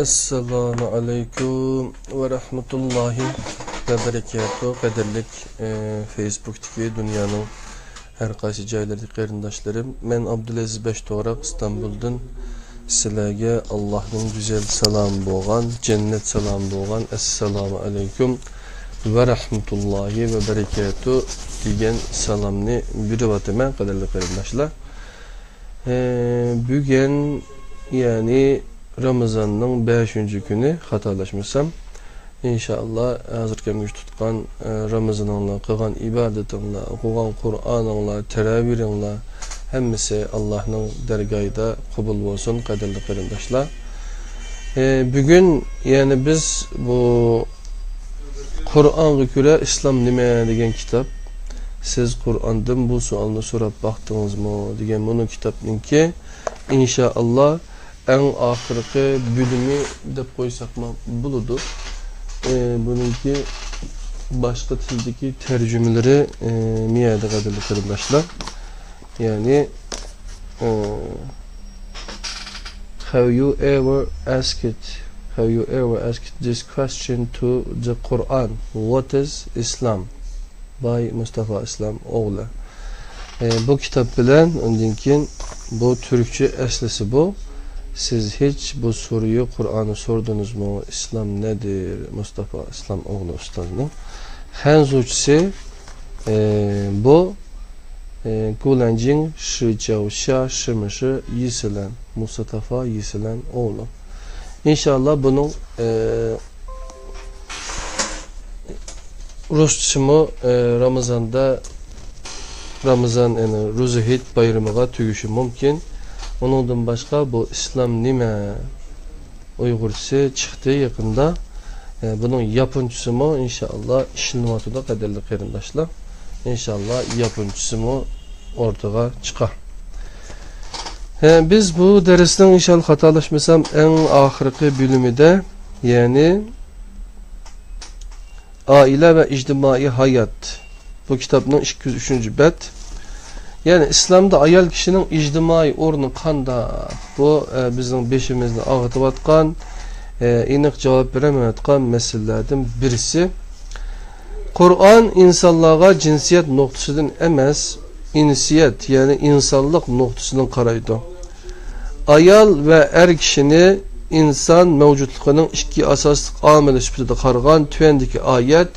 Esselamu Aleyküm ve Rahmetullahi ve Berekatuhu. Kaderlik Facebook'taki dünyanın her qaysı joylardagi qarindoshlarım. Men Abdulaziz Beşto'rak İstanbul'dan sizlarga Allah'ın güzel salamı bo'lgan, cennet salamı bo'lgan Esselamu Aleyküm ve Rahmetullahi ve Berekatuhu degan salamni berib o'taman qaderli qarindoshlar. Bugün yani Ramazan'ın 5. günü hatalaşmasam inşallah hazırken güç tutkan Ramazan'ınla, kılgan ibadetinle, okugan Kur'an'ınla, teravihinle hemmisi Allah'ın dergahida kabul olsun kaderli karindaşlar. Bugün yani biz bu Kur'an'a göre İslam nime degen kitap. Siz Kur'an'dan bu sualını sorup baktınız mı degen bunun kitapınki inşallah en ahirki bölümü dep koysak mı buludu. Bununki başka tildeki tercümeleri miyade kadarlı kardeşler. Yani have you ever asked this question to the Quran? What is Islam? By Mustafa İslam oğlu. Bu kitap bilen ondan bu Türkçe eslisi bu. Siz hiç bu soruyu Kur'an'ı sordunuz mu? İslam nedir? Mustafa İslam oğlu ustazının. Henzuçsi bu Gulancın Şıcavşa Şımışı Yisilen Mustafa Yisilen oğlu. İnşallah bunun Rusçumu Ramazan yani Ruzuhit bayramıga tügüşü mümkün. Onundan başka bu İslam nime Uygurca çıktı yakında. Bunun yapımcısı mı inşallah işinvatıda kaderli karindaşlar. İnşallah yapımcısı mı ortaya çıkar. Biz bu dersten inşallah hatalaşmasam en ahirki bölümünde yani aile ve ictimai hayat bu kitabın 203. bet. Yani İslam'da ayal kişinin ictimai ornu kanda bu bizim beşimizde ağıtıp atkan inik cevap veremeyatkan meselelerden birisi. Kur'an insanlığa cinsiyet noktasından emez insiyet yani insanlık noktasından karaydı. Ayal ve er kişini insan mevcutluğunun iki asaslık ameli süpüde kargan tüyendeki ayet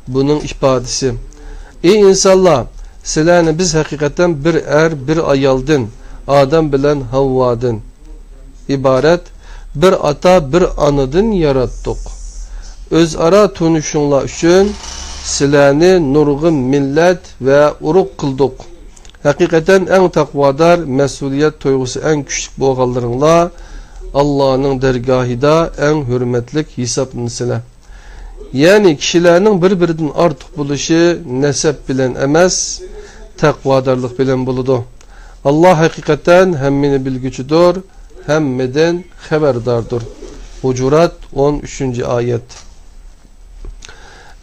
bunun ifadesi. Ey insanlar! Sizlerni biz hakikaten bir er, bir ayaldın, Adam bilen Havva'dın ibaret, bir ata, bir anadın yarattık. Özara tunuşunla üçün sizlerni nurgun millet ve uruk kıldık. Hakikaten en takvadar, mesuliyet toygusu en küçük boğallarınla Allah'ın dergahida en hürmetlik hesapını siler. Yani kişilerin birbirinden artık buluşu nesep bilen emez, takvadarlık bilen buludu. Allah hakikaten hemmini bilgücüdür, hemmeden haberdardır. Hucurat 13. ayet.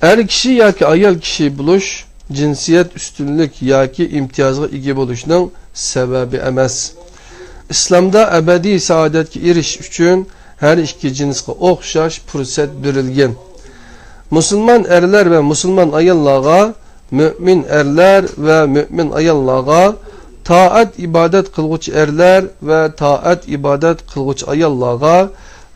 Er kişi ya ki ayal kişi buluş, cinsiyet üstünlük ya ki imtiyazı igi buluşunun sebebi emez. İslam'da ebedi saadetki iriş üçün her iki cinske okşaş fırsat verilgen. Müslüman erler ve Müslüman ayallara, mümin erler ve mümin ayallara, taat ibadet kılgıç erler ve taat ibadet kılgıç ayallara,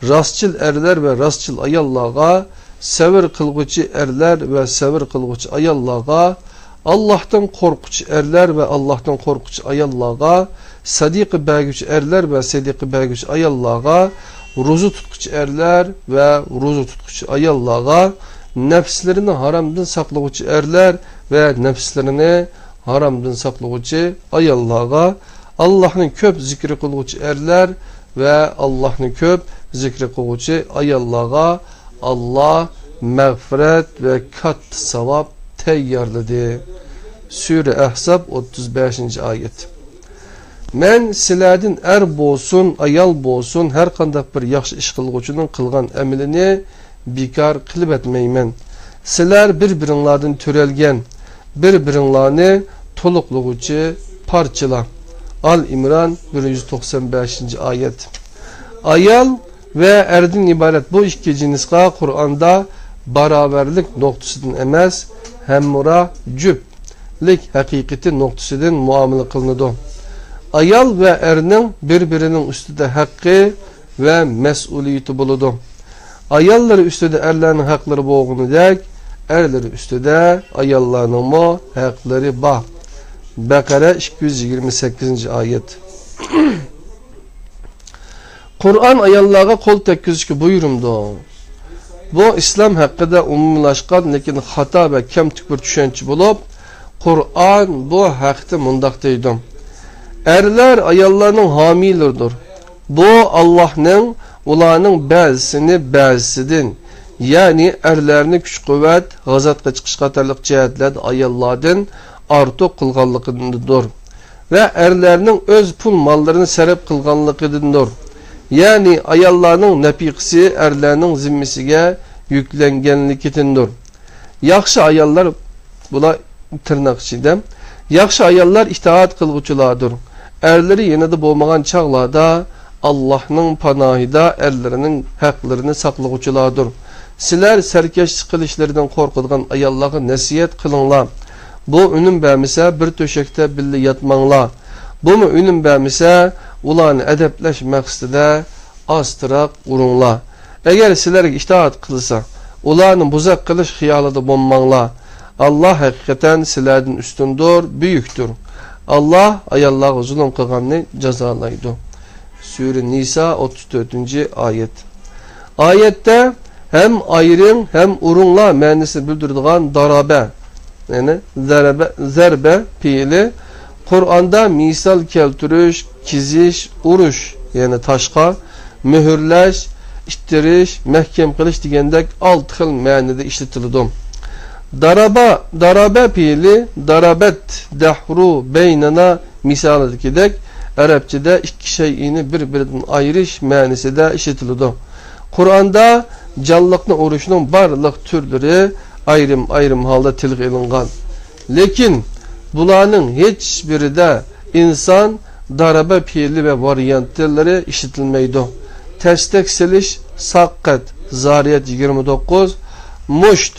rastçıl erler ve rastçıl ayallara, sevir kılgıcı erler ve sevir kılgıç ayallara, Allah'tan korkuç erler ve Allah'tan korkuç ayallara, sadik-i bəgüç erler ve sadik-i bəgüç ayallara, ruzu tutkuç erler ve ruzu tutkuç ayallara, nefslerini haramdan saklıgıcı erler ve nefslerini haramdan saklıgıcı ayallara, Allah'ın köp zikri kılgıcı erler ve Allah'ın köp zikri kılgıcı ayallara Allah mağfiret ve kat savab teyyarladı. Sure Ahzab 35. ayet. Men siladin er bolsun, ayal bolsun, her kandak bir yaxşı iş kılgıcının kılgan emilini bekar kılıp etmeymen. Sizler bir-birinlardan törelgen, bir-birinlarını tolukluğucu parçala. Al İmran 195. ayet. Ayal ve erden ibaret bu iki cinsga Kur'an'da baraberlik noktasından emas, hemmura cüplik hakikati noktasından muamele kılınıdı. Ayal ve erning birbirinin üstüde hakkı ve mesuliyeti buludu. Ayalları üstüde erlerinin hakları boğunudek, erleri üstüde ayallarının mu hakları bah. Bekara 228. ayet. Kur'an ayallarga kol tekkizishga buyurumdu. Bu İslam hakkında umumlaşkan lekin hata ve kemtik bir düşünce bulup, Kur'an bu hakta mundaq deydi. Erler ayallarının hamilirdir. Bu Allah'ın ularning ba'zisini ba'zisidin, yani erlerini kuch quvvat, g'azotga chiqish qatorliq jihatlarda ayollardan ortiq qilganligidir ve erlerning öz pul mollarini sarf qilganligidir. Yani ayollarning nafiqasi erlerning zimmasiga yuklanganligidir. Yaxshi ayollar bular tırnak içinde. Yaxshi ayollar itaat qilguvchilardir. Erleri yanında bo'lmagan chaqlarda Allah'ın panahida erlerinin haklarını saqlaguvchilardir. Sizler serkeşlik qilishlardan qo'rqadigan ayollarga nasihat qilinglar. Bu ünüm bermese bir töşekte birga yatmanglar. Bu mu ünüm bermese ularni adablash maqsadida astiraq urunglar. Eğer sizlerge itaat qilsa, ularni buzaq qilish xiyolida bo'lmanglar. Allah hakikaten sizlerden üstündür, büyüktür. Allah ayollarga zulm qilganni jazolaydi. Sure Nisa 34. ayet. Ayette hem ayrım hem urunla ma'nosini bildiradigan darabe, yani zerbe fiili Kur'an'da misal keltirish, kizish, urush, yani taşqa, mühürlash, ittirish, mahkam qilish degandek 6 xil ma'noda ishlatiladi. Darabe fiili darabet dahru beynana misalidagidek Arapçada iki şeyini birbirinden ayırış ma'nosida ishlatiladi. Kur'an'da canlıqni uruşunun barliq türleri ayrım halda tilga ilingan. Lekin bularning hech birida inson darabe fiili ve variantları ishlatilmaydi. Testek silish saqqat Zariyat 29, musht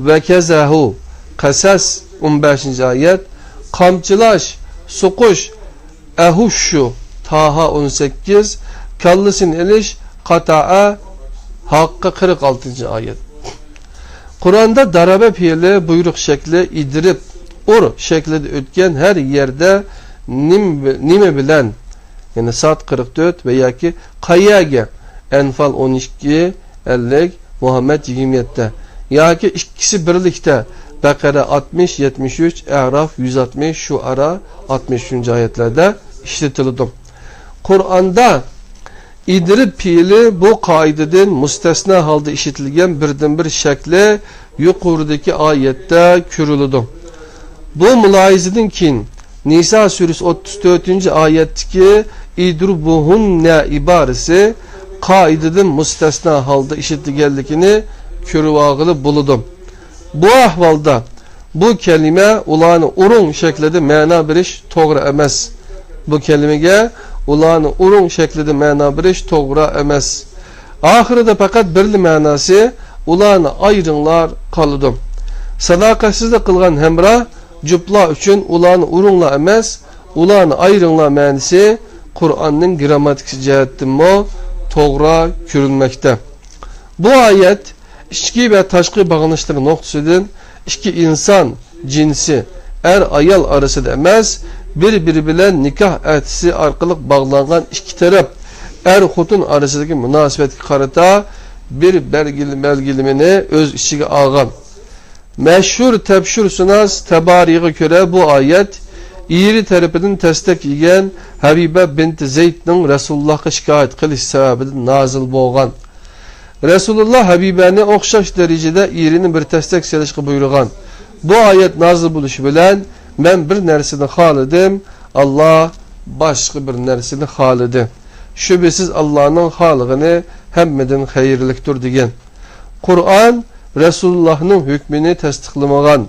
ve kezahu Kasas 15. ayet, kamçılaş, suqush, ahushu Taha 18, kallisin elish qata'a Hakkı 46. ayet. Kur'an'da darabe fiili buyruk şekli idirip ur şeklinde ötken her yerde nime bilen, yani Sad 44 veya ki Kayyage Enfal 12, 50, Muhammed 27'te. Ya ki ikisi birlikte Bekara 60, 73, A'raf 160, Şuara 63. ayetlerde işletildi. Kur'an'da İdirip fiili bu kaideden müstesna halde işitilgen birden-bir şekli yukarıdaki ayette körülüdü. Bu mülahizeden kin Nisa suresi 34. ayetteki idrubuhunne ibaresi kaideden müstesna halde işitilgenlikini körüvağılı buludum. Bu ahvalda bu kelime ulanı urun şeklinde mana beriş doğru emas. Bu kelimege ulanı urun şeklinde mana beriş toğra emas. Ahirede fakat birli manası ulanı ayrınlar kalıdım. Sadakatsizlik kılgan hemra cüpla üçün ulanı urunla emas, ulanı ayrınla manası Kur'an'ın gramatik cihetten mo toğra körülmekte. Bu ayet içki ve taşkı bağlanışları noktasıdır. İki insan cinsi er ayal arasında emas, birbiri bilen nikah etisi arkalık bağlanan iki taraf er hutun arasındaki münasebeti karata bir belgilimini öz içine ağan. Meşhur tebşir sunas tebariğe göre bu ayet iri tarafının testek yiyen Habibe binti Zeyd'nin Resulullah'a şikayet kılış sebebidir nazil boğan. Resulullah Habibe'ni okşaş derecede irinin bir testek selişki buyurgan. Bu ayet nazil buluşu bilen ben bir nersini halidim, Allah başka bir nersini halidi. Şüphesiz Allah'ın halıgını hemmedin hayırlıktır diyen. Kur'an Resulullah'ın hükmünü tasdiqlamagan.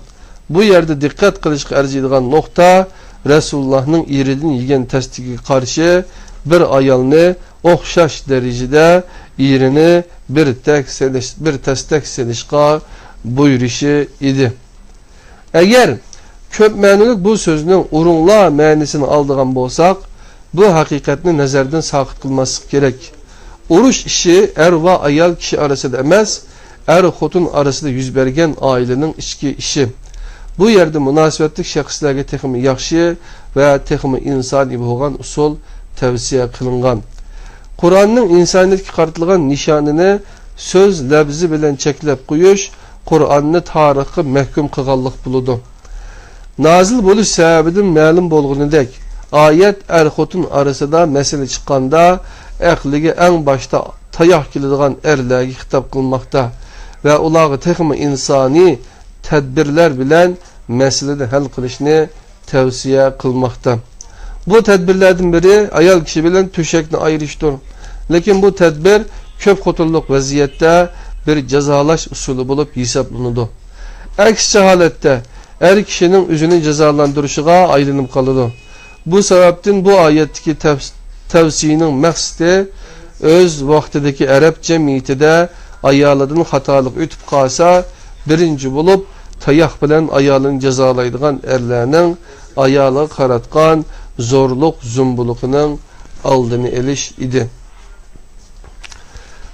Bu yerde dikkat kılışkı erciydiğen nokta Resulullah'ın iridin yiyen tasdiki karşı bir ayalını o'xshash derecede yerini bir testek selişqa buyuruşu idi. Eğer köp ma'nilik bu sözünün urunla ma'nisini aldığan bolsak, bu hakikatni nazardan saqit qilmaslik kerak. Urush ishi er va ayol kishi arasida emas, er xotin arasida yuz bergan ailening ichki ishi. Bu yerde münasebetlik şəxslərə texmi yaxşı və texmi insani bo'lgan usul tavsiya qilingan. Qur'onning insoniyatga qaratılgan nishonini so'z labzi bilan cheklab qo'yish Qur'onni tarixi mahkum qilganlik bo'ladi. Nazil bo'lish sababidan ma'lum bo'lganidek, oyat er xotin arasida masala chiqqanda aqliga eng boshda tayoq keladigan erlarga xitob qilmoqda va ularga texmi insoniy tedbirler bilen meseleni hal qilishni tavsiya qilmoqda. Bu tedbirlerden biri ayol kishi bilen töshakni ayirishdir. Lekin bu tedbir ko'p xotinlik vaziyatda bir jazolash usuli bo'lib hisoblanadi. Aksi holatda er kishining o'zini jazolantirishiga aylanib qoladi. Bu sababdan bu oyatdagi tavsiyaning maqsadi o'z vaqtidagi arab jamiyatida ayolidan xatolik o'tib qolsa, birinci bulup tayak bilen ayalın cezalaydıgan erlerinin ayalı qaratgan zorluk zumbulukunun aldığını eliş idi.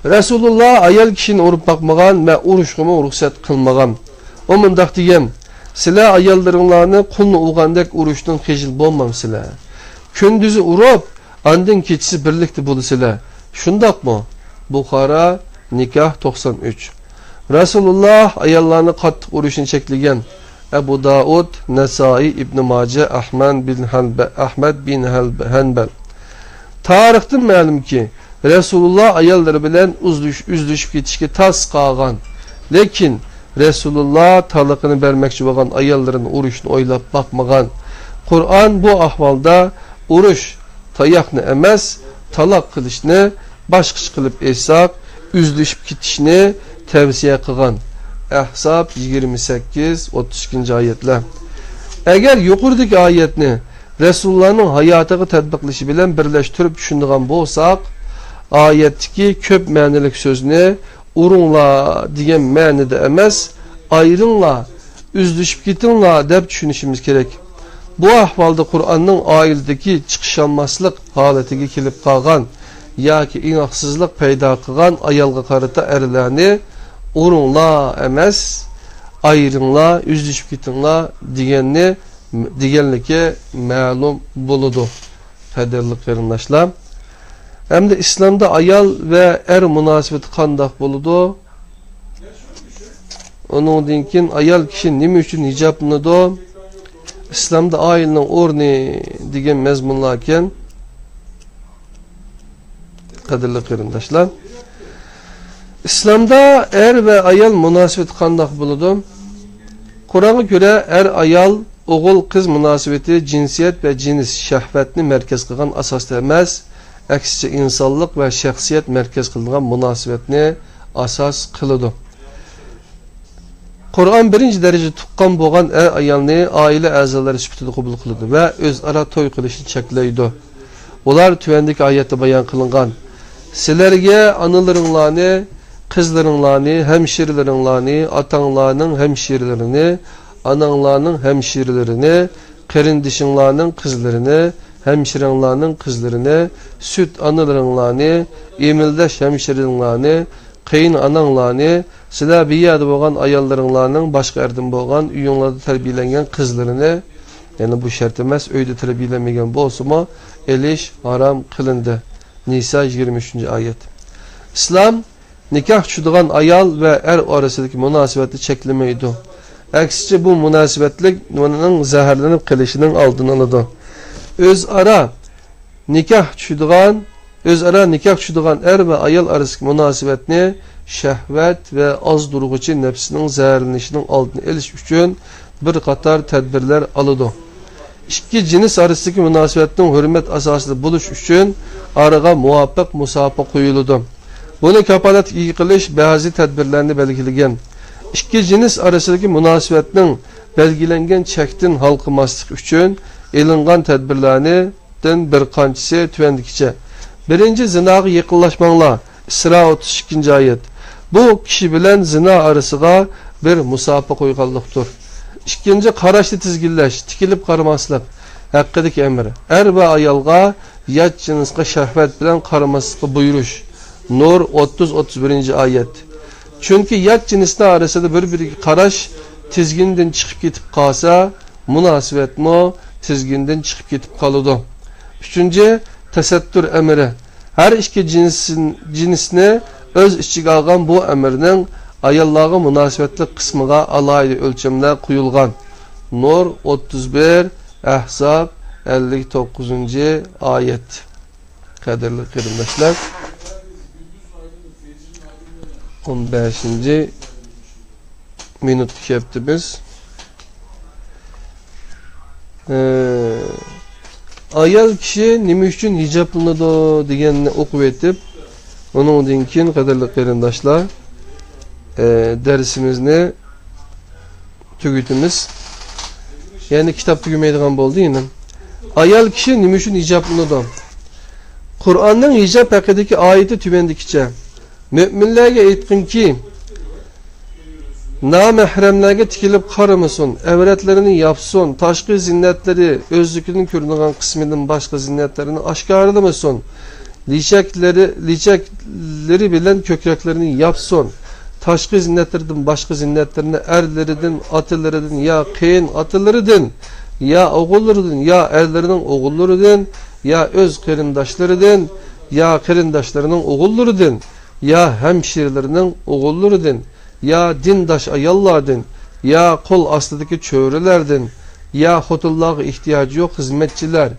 Resulullah ayal kişini urup bakmagan ve uruşkumu ruhsat kılmagan. O mundaq diyem, sile ayallarınlarını kulunu uğandek uruştun xejil bolmam sile. Kündüzü urup, andın keçisi birlikte bulu sile. Şundak mı? Bukhara Nikah 93. Resulullah ayallarını qattiq uruşunu çekligen. Ebu Daud, Nesai, İbn Mace, Ahmed bin Hanbel. Tarixten ma'lum ki Resulullah ayalları bilen üzlüşüp ketişki tas qalğan. Lekin Resulullah talaqını vermekçi bolgan ayalların uruşunu oylap bakmagan. Kur'an bu ahvalda uruş tayaqni emas, talaq qilishni başqacha qilib esaq, üzlüşüp ketishni tavsiya qilgan. Ahzab 28-32 ayetler. Eğer yuqoridagi ayetni Resulullah'ın hayotiga tatbiqlashi bilan birlashtirib tushunadigan bo'lsak, oyatdagi ko'p ma'nilik so'zni urunglar degan ma'nida emas, ayringlar, üzlüşüp ketinglar deb tushunishimiz kerak. Bu ahvolda Qur'onning oiladagi chiqisholmaslik holatiga kelib qolgan yoki inoqsizlik paydo qilgan ayolga qarata erlarni urunglar emas, ayringlar, üzlüşüp ketinglar deganligi ma'lum bo'ladi. Qadrli qarindoshlar, hamda islomda ayol va er munosabati qandoq bo'ladi? Uningdan keyin ayol kishi nima uchun hijoblanadi? İslamda ailenin o'rni degan mazmunlar ekan. Qadrli qarindoshlar, İslamda er ve ayol munosabati qandoq bo'ladi? Qur'onga ko'ra er ayol o'g'il qiz munosabati jinsiyat ve cins shahvatni markaz qilgan asosda emas, aksicha insonlik ve shaxsiyat markaz qilgan munosabatni asos qiladi. Qur'on birinci derece tuqqan bo'lgan er ayolni oila a'zolari sifatida qabul qiladi va o'zaro to'y qilishni cheklaydi. Ular tuvandagi oyatda bayon qilingan: sizlarga onalaringlarni, qizlaringlarni, hemşireleringlarni, atanglarning hemşirelerini, ananglarning hemşirelerini, qarindishinglarning qizlarini, hemşiranglarning qizlarini, süt analaringlarni, emildash hemşiranglarni, qiyin ananglarni, sizlar bir yerda bo'lgan ayollaringlarning boshqa erdan bo'lgan uyinglarda tarbiyalangan qizlarini, yani bu shart emas, uyda tarbiyalanmagan bo'lsa-mu, elish harom qilindi. Nisa 23-oyat. İslam nikah tushadigan ayol va er orasidagi munosabatni cheklamaydi. Aksicha bu munosabatlik uning zaharlanib qolishining oldini oladi. O'zaro nikah tushadigan er va ayol orasidagi munosabatni shahvat va ozdurg'uchi nafsining zaharlanishining oldini olish uchun bir qator tadbirlar oladi. İki cins arasidagi munosabatning hurmat asosida bo'lish uchun araga muvaffaq musofa qo'yiladi. Buni kapolat qilish ba'zi tadbirlarni belgilagan. İki cins arasidagi munosabatning belgilangan chekdan halqamaslik uchun elingan tadbirlarning bir qanchasi tuvandikicha. Birinci, zinaga yaqinlashmanglar. İsra 32. ayet. Bu kişi bilen zina arasıga bir musafa koyganlıktır. İkinci, qarashni tizginlash, tikilib qaramaslik haqqidagi emir. Er va ayolga yat jinsga shahvat bilan qaramaslikka buyurish. Nur 30-31. ayet. Çünkü yat cinsler arasında bir qarash tizgindan chiqib ketib qolsa, munosabatmi tizgindan chiqib ketib qoladi. Üçüncü, tasattur emri. Her iki cinsni öz ichiga olgan bu emirning ayollarga munosabatli qismiga alayda o'lchamda qo'yilgan. Nur 31, Ahzab 59. ayet. Qadrli qarindoshlar, 15. minut kepti biz. Ayol kishi nima uchun hijoblanadi deganni o'qib etib, uningdan keyin qadrli qarindoshlar, dersimizni tugutimiz. Yani kitap tugamaydigan bo'ldi endi. Ayol kishi nima uchun hijoblanadi? Qur'onning hijob haqidagi oyati tubandikicha. Müminlarga aytqinki, namahremlarga tikilib qaramasin, avratlarini yapsın, tashqi zinnatları özlükünün ko'rinadigan qismidan boshqa zinnatlarini oshkorlamasin, lichakleri bilan ko'kraklarini yapsın, tashqi zinnatlardan boshqa zinnatlarini erleridan, atalaridan, ya qiyin atalaridan, ya o'g'illaridan, ya erlarining o'g'illaridan, ya öz qarindoshlarından, ya qarindoshlarning o'g'illaridan, ya hemşirelerinin oğullarıdın, ya dindaş ayallardan, ya kol astidagi çörelerden, ya xotinlarga ihtiyacı yok hizmetçiler,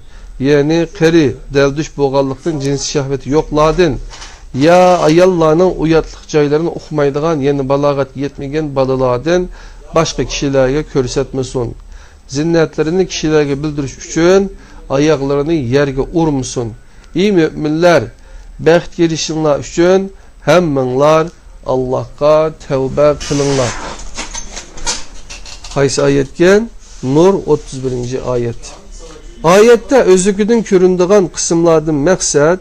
yani qari, delduş boğallıktan cinsi şahveti yoklardan, ya ayallarının uyatlık joylarini uqmaydigan, yani balagat yetmegen balalardan başka kişilerge körsetmesin. Zinnetlerini kişilerge bildiriş üçün ayaklarını yerge urmusun. İyi müminler, bəxt gelişinler üçün hemmenlar Allah'a tevbe kılınlar. Qaysi ayetken? Nur 31. ayet. Ayette özlüküdün köründüğün kısımlardan maksat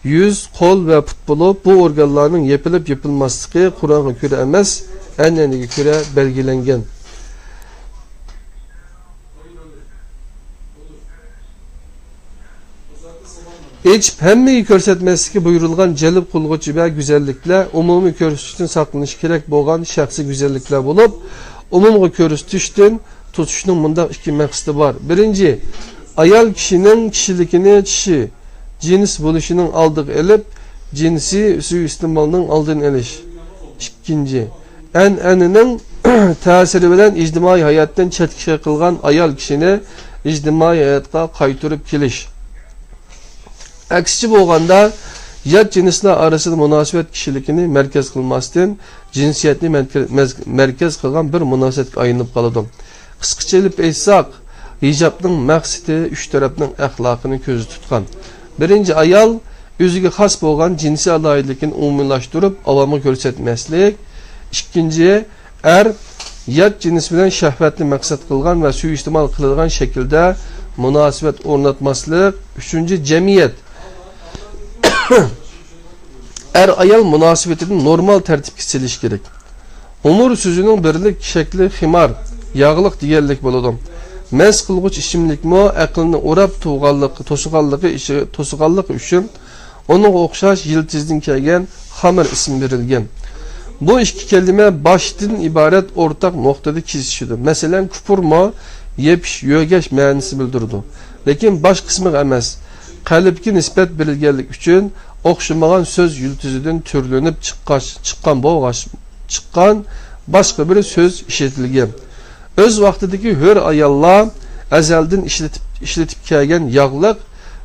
yüz, kol ve put bulup bu organlarının yapılıp yapılmaslığı Kur'an'a göre emez, enlenige göre belgelengen. Hiç hemmeyi körsetmesiki buyurulgan celip kılgıcı ve güzellikler umumi körüstüştün saklanış gerek boğan şahsi güzellikler bulup umumi körüstüştün tutuşunun bunda iki maksatı var. Birinci, ayal kişinin kişilikini kişi cins buluşunun aldığı elip cinsi suistimalının aldığını eliş. İkinci, eninin tesiri bilen ictimai hayattan çetkişe kılgan ayal kişini ictimai hayatta kaytırıp keliş. Aksici bo'lganda yat cinsler arasında münasebet kişilikini merkez kılmasdan cinsiyetini merkez kılgan bir münasebet ayınıp kaladım. Kısqacha elib aytsak, hijabning maqsadi üç tarafning axloqini ko'zda tutgan. Birinci, ayol o'ziga xos bo'lgan jinsiy aloyidlikni umumlashtirib avomga ko'rsatmaslik. İkinci, er yat cins bilan shahvatni maqsad qilgan va suiiste'mol qiladigan shaklda münasebet o'rnatmaslik. Üçüncü, cemiyet. Er ayol münasebetini normal tertipga selish kerak. Umur sözünün birlik şekli ximar, yağlıq deganlik bo'ladi. Mez qilg'ich ichimlikmi aqlni o'rab to'siganligi uchun onun o'xshash yiltizdan kelgan xamir ismi berilgan. Bu iki kelime başdan ibaret ortak noktada kesişidir. Mesela kupurma, yepiş, yögeş ma'nisi bildirdi. Lekin baş kısmı emas. Qalbga nisbat berilganlik uchun o'xshamagan söz yiltizidan türlenip çıkan başka bir söz işletilgan. Öz vaqtidagi hör ayollar azaldan işletip kelgan yağlıq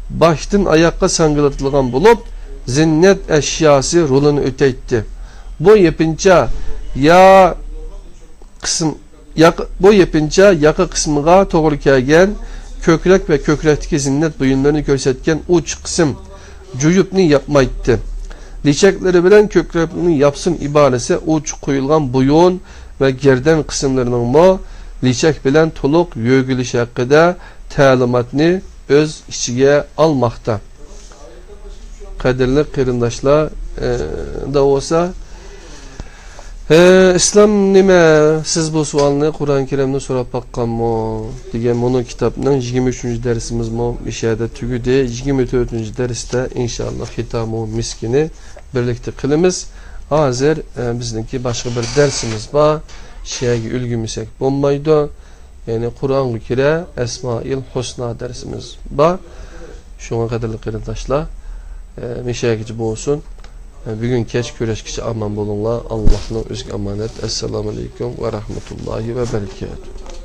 başdan ayaqqa sangılatilgan bulup zinnet eşyası rolunu öteydi. Bu yapınca yaka kısmıga to'g'ri kelgan kökrek ve kökrekteki zinnet buyunlarını gösterken uç kısım cuyupni yapmaydı. Liçekleri bilen kökrekini yapsın ibaresi uç koyulgan buyun ve gerden kısımlarının mu liçek bilen toluk yögülüş hakkında talimatını öz içiye almakta. Kadirli kırındaşlar da olsa İslam nime? Siz bu sualını Kur'an-ı Kerim'de sorup bakkanmı? Digen bunun kitabının 23. dersimiz mu? İşede tügüde 24. derste inşallah hitamı miskini birlikte kılımız. Hazır bizdeki başka bir dersimiz var. Şeye ülgümüsek bombaydı. Yani Kur'an-ı Kerim Esma-il Husna dersimiz var. Şuna kadarlı kırındaşlar. Meşayici bu olsun. Bugün keç köreşkisi aman bulunla. Allah'ın özgü emanet. Esselamu Aleyküm ve Rahmetullahi ve Berekatuhu.